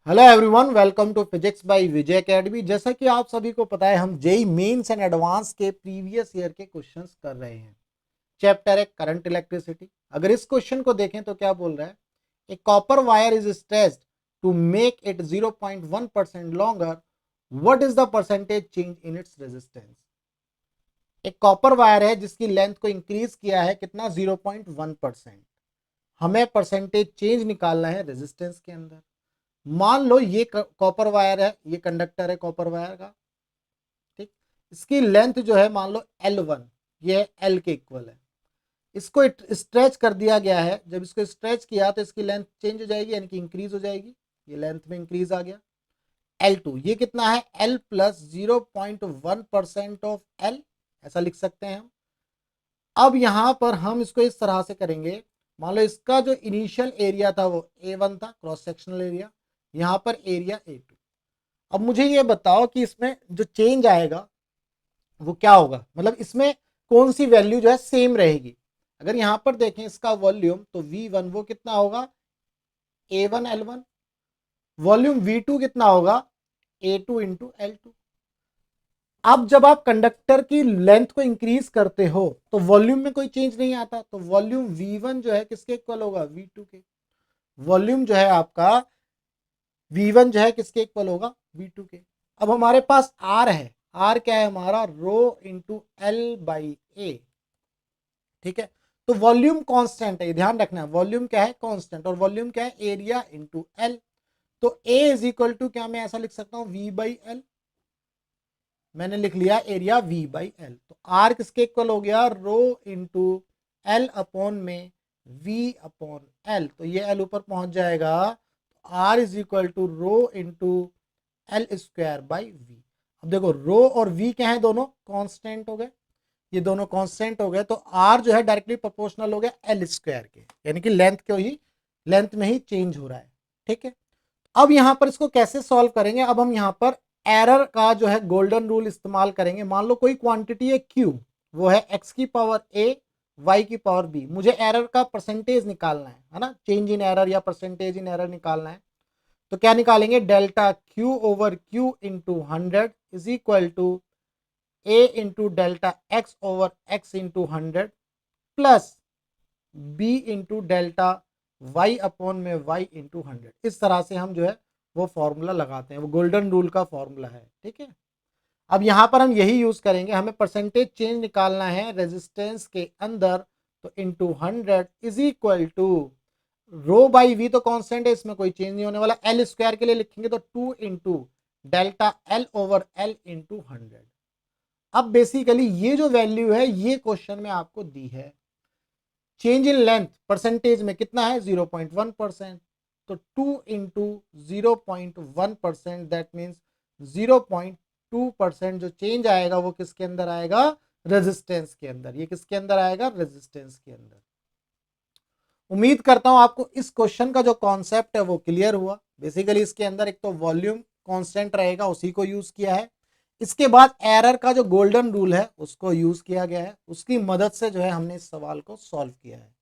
Hello everyone, welcome to physics by Vijay academy. जैसा कि आप सभी को पता है, हम जेई मेंस एंड एडवांस के प्रीवियस ईयर के क्वेश्चंस कर रहे हैं। चैप्टर है करंट इलेक्ट्रिसिटी। अगर इस क्वेश्चन को देखें तो क्या बोल रहा है, a copper wire is stretched to make it 0.1% longer, what is the percentage change in its resistance. एक कॉपर वायर है जिसकी लेंथ को इंक्रीज किया है कितना, 0.1%। हमें परसेंटेज चेंज निकालना है रेजिस्टेंस के अंदर। मान लो ये कॉपर वायर है, ये कंडक्टर है कॉपर वायर का, ठीक। इसकी लेंथ जो है मान लो L1, ये L के इक्वल है। इसको स्ट्रेच कर दिया गया है। जब इसको स्ट्रेच किया तो इसकी लेंथ चेंज हो जाएगी, यानी कि इंक्रीज हो जाएगी। ये लेंथ में इंक्रीज आ गया। L2 ये कितना है, L प्लस 0.1% ऑफ L, ऐसा लिख सकते हैं हम। अब यहां पर हम इसको इस तरह से करेंगे, मान लो इसका जो इनिशियल एरिया था वो A1 था, क्रॉस सेक्शनल एरिया। यहां पर एरिया A2। अब मुझे ये बताओ कि इसमें जो चेंज आएगा वो क्या होगा, मतलब इसमें कौन सी वैल्यू जो है सेम रहेगी। अगर यहां पर देखें इसका वॉल्यूम, तो V1 वो कितना होगा, A1L1। वॉल्यूम V2 कितना होगा, A2 इंटू L2। अब जब आप कंडक्टर की लेंथ को इंक्रीज करते हो तो वॉल्यूम में कोई चेंज नहीं आता, तो वॉल्यूम V1 जो है किसके इक्वल होगा, V2 के। वॉल्यूम जो है आपका V1 जो है किसके इक्वल होगा, V2 के। अब हमारे पास R है, R क्या है हमारा, रो इंटू एल बाई ए, ठीक है। तो वॉल्यूम कांस्टेंट है, ध्यान रखना है, वॉल्यूम क्या है, कांस्टेंट, और वॉल्यूम क्या है, एरिया इंटू एल। तो A इज इक्वल टू क्या, मैं ऐसा लिख सकता हूं V बाई एल। मैंने लिख लिया एरिया V बाई एल। तो R किसके इक्वल हो गया, रो इंटू एल अपॉन में V अपॉन एल। तो ये एल ऊपर पहुंच जाएगा। R is equal to rho into L square by V. अब देखो रो और वी क्या है, दोनों कांस्टेंट हो गए। ये दोनों कांस्टेंट हो गए तो आर जो है डायरेक्टली प्रोपोर्शनल हो गया एल स्क्वायर के, यानी कि लेंथ में ही चेंज हो रहा है, ठीक है। अब यहां पर इसको कैसे सॉल्व करेंगे, अब हम यहां पर एरर का जो है गोल्डन रूल इस्तेमाल करेंगे। मान लो कोई क्वांटिटी है क्यू, वो है एक्स की पावर ए वाई की पावर बी। मुझे एरर का परसेंटेज निकालना है ना, चेंज इन एरर या परसेंटेज इन एरर निकालना है। तो क्या निकालेंगे, delta Q over Q into 100 is equal to A into delta X over X into 100 plus B into delta Y upon में वाई इंटू 100। इस तरह से हम जो है वो फॉर्मूला लगाते हैं, वो गोल्डन रूल का फॉर्मूला है, ठीक है। अब यहां पर हम यही यूज करेंगे, हमें परसेंटेज चेंज निकालना है रेजिस्टेंस के अंदर। तो into 100 is equal to rho by V तो कांस्टेंट है, इसमें कोई चेंज नहीं होने वाला। एल स्क्वायर के लिए लिखेंगे तो 2 into delta L over L into 100। अब बेसिकली ये जो वैल्यू है ये क्वेश्चन में आपको दी है। चेंज इन लेंथ परसेंटेज में कितना है, 0.1%। तो 2 इंटू 0.1%, दैट मीन्स 0.2% जो चेंज आएगा वो किसके अंदर आएगा, रेजिस्टेंस के अंदर। ये किसके अंदर आएगा, रेजिस्टेंस के अंदर। उम्मीद करता हूं आपको इस क्वेश्चन का जो कॉन्सेप्ट है वो क्लियर हुआ। बेसिकली इसके अंदर एक तो वॉल्यूम कांस्टेंट रहेगा, उसी को यूज किया है। इसके बाद एरर का जो गोल्डन रूल है उसको यूज किया गया है, उसकी मदद से जो है हमने इस सवाल को सॉल्व किया है।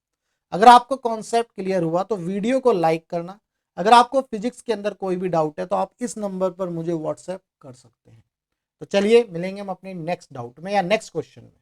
अगर आपको कॉन्सेप्ट क्लियर हुआ तो वीडियो को लाइक करना। अगर आपको फिजिक्स के अंदर कोई भी डाउट है तो आप इस नंबर पर मुझे व्हाट्सएप कर सकते हैं। तो चलिए मिलेंगे हम अपने नेक्स्ट डाउट में या नेक्स्ट क्वेश्चन में।